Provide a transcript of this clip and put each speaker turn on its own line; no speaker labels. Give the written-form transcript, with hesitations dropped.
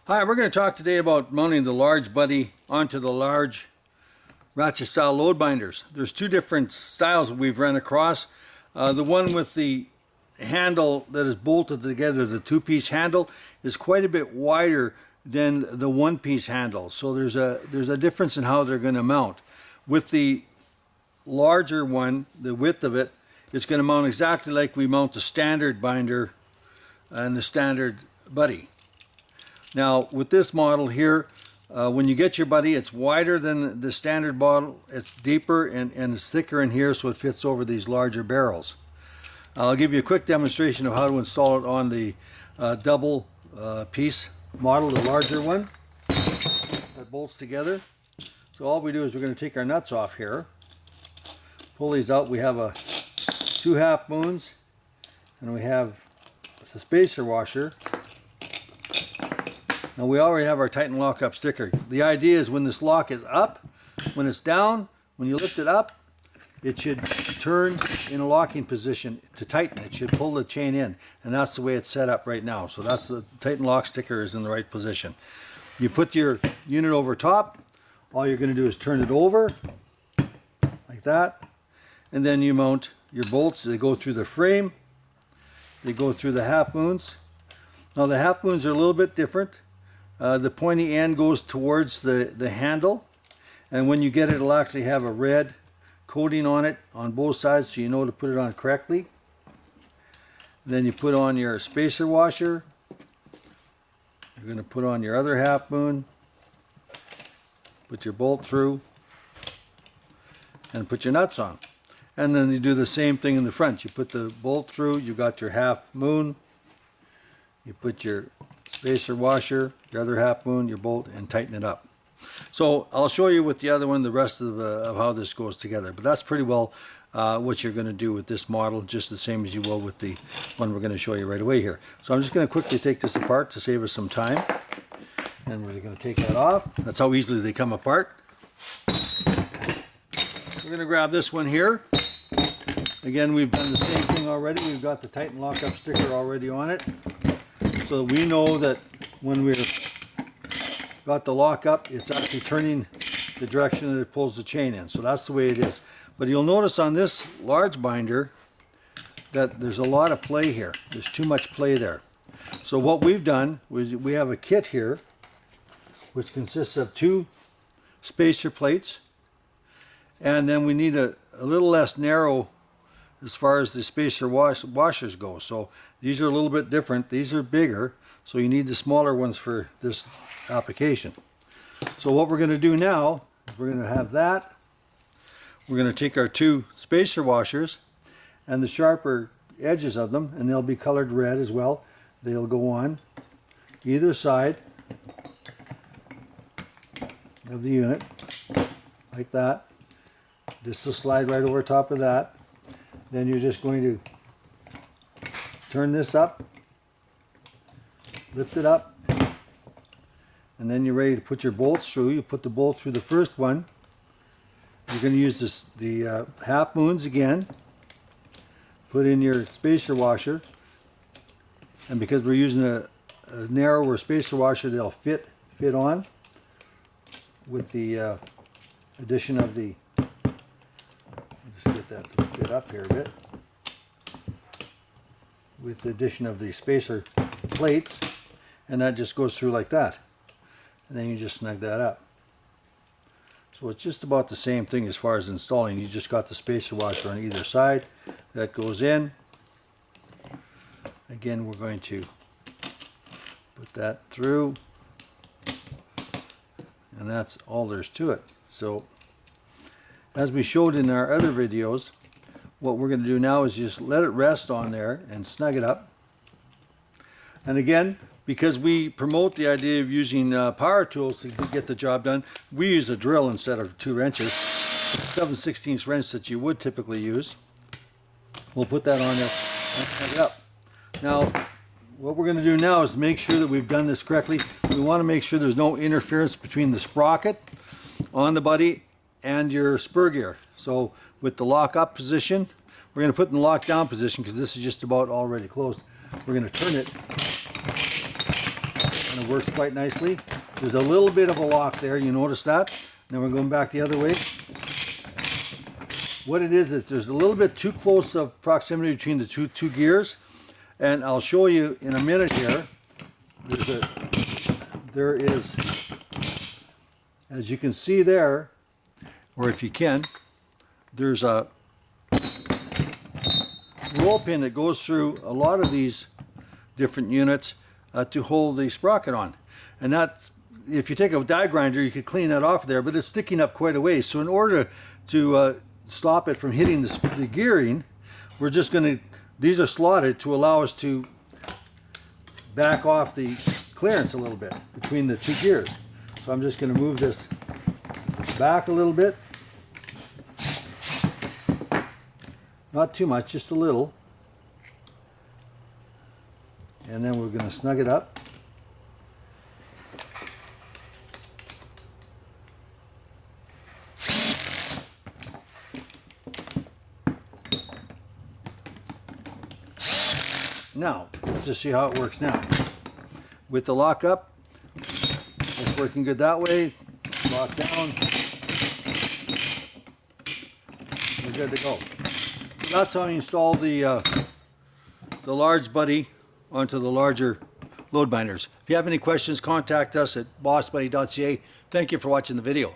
Hi, we're going to talk today about mounting the large buddy onto the large ratchet style load binders. There's two different styles we've run across. The one with the handle that is bolted together, the two-piece handle, is quite a bit wider than the one-piece handle. So there's a difference in how they're going to mount. With the larger one, the width of it, it's going to mount exactly like we mount the standard binder and the standard buddy. Now with this model here, when you get your buddy, it's wider than the standard bottle, it's deeper and it's thicker in here, so it fits over these larger barrels. I'll give you a quick demonstration of how to install it on the double piece model, the larger one that bolts together. So all we do is we're going to take our nuts off here, pull these out. We have two half moons and we have the spacer washer. Now we already have our Tighten Lock Up sticker. The idea is when this lock is up, when it's down, when you lift it up, it should turn in a locking position to tighten. It should pull the chain in, and that's the way it's set up right now. So that's the Tighten Lock sticker is in the right position. You put your unit over top. All you're going to do is turn it over like that, and then you mount your bolts. They go through the frame. They go through the half moons. Now the half moons are a little bit different. The pointy end goes towards the handle, and when you get it, it'll actually have a red coating on it on both sides, so you know to put it on correctly. Then you put on your spacer washer. You're going to put on your other half moon, put your bolt through, and put your nuts on. And then you do the same thing in the front. You put the bolt through, you got your half moon, you put your spacer washer, your other half moon, your bolt, and tighten it up. So I'll show you with the other one the rest of how this goes together. But that's pretty well what you're going to do with this model, just the same as you will with the one we're going to show you right away here. So I'm just going to quickly take this apart to save us some time. And we're going to take that off. That's how easily they come apart. We're going to grab this one here. Again, we've done the same thing already. We've got the Tighten Lock Up sticker already on it. So we know that when we've got the lock up, it's actually turning the direction that it pulls the chain in. So that's the way it is. But you'll notice on this large binder that there's a lot of play here. There's too much play there. So what we've done is we have a kit here which consists of two spacer plates, and then we need a little less narrow as far as the spacer washers go. So these are a little bit different. These are bigger, so you need the smaller ones for this application. So what we're going to do now is we're going to have that. We're going to take our two spacer washers and the sharper edges of them, and they'll be colored red as well. They'll go on either side of the unit like that. This will slide right over top of that. Then you're just going to turn this up, lift it up, and then you're ready to put your bolts through. You put the bolt through the first one. You're going to use the half moons again. Put in your spacer washer, and because we're using a narrower spacer washer, they'll fit on with the addition of the. Just get that to fit up here a bit. With the addition of the spacer plates, and that just goes through like that. And then you just snug that up. So it's just about the same thing as far as installing. You just got the spacer washer on either side. That goes in. Again, we're going to put that through. And that's all there's to it. So as we showed in our other videos, what we're going to do now is just let it rest on there and snug it up. And again, because we promote the idea of using power tools to get the job done, we use a drill instead of 2 wrenches, 7/16 wrench that you would typically use. We'll put that on there and snug it up. Now, what we're going to do now is make sure that we've done this correctly. We want to make sure there's no interference between the sprocket on the buddy and your spur gear. So with the lock up position, we're going to put it in the lock down position because this is just about already closed. We're going to turn it works quite nicely. There's a little bit of a lock there, you notice that? Then we're going back the other way. What it is there's a little bit too close of proximity between the two gears, and I'll show you in a minute here. There is, as you can see there, or if you can, there's a roll pin that goes through a lot of these different units to hold the sprocket on. And that's, if you take a die grinder, you could clean that off there, but it's sticking up quite a ways. So in order to stop it from hitting the gearing, we're just going to, these are slotted to allow us to back off the clearance a little bit between the two gears. So I'm just going to move this back a little bit. Not too much, just a little. And then we're going to snug it up. Now, let's just see how it works now. With the lock up, it's working good that way. Lock down. We're good to go. So that's how you install the large buddy onto the larger load binders. If you have any questions, contact us at bossbuddy.ca. Thank you for watching the video.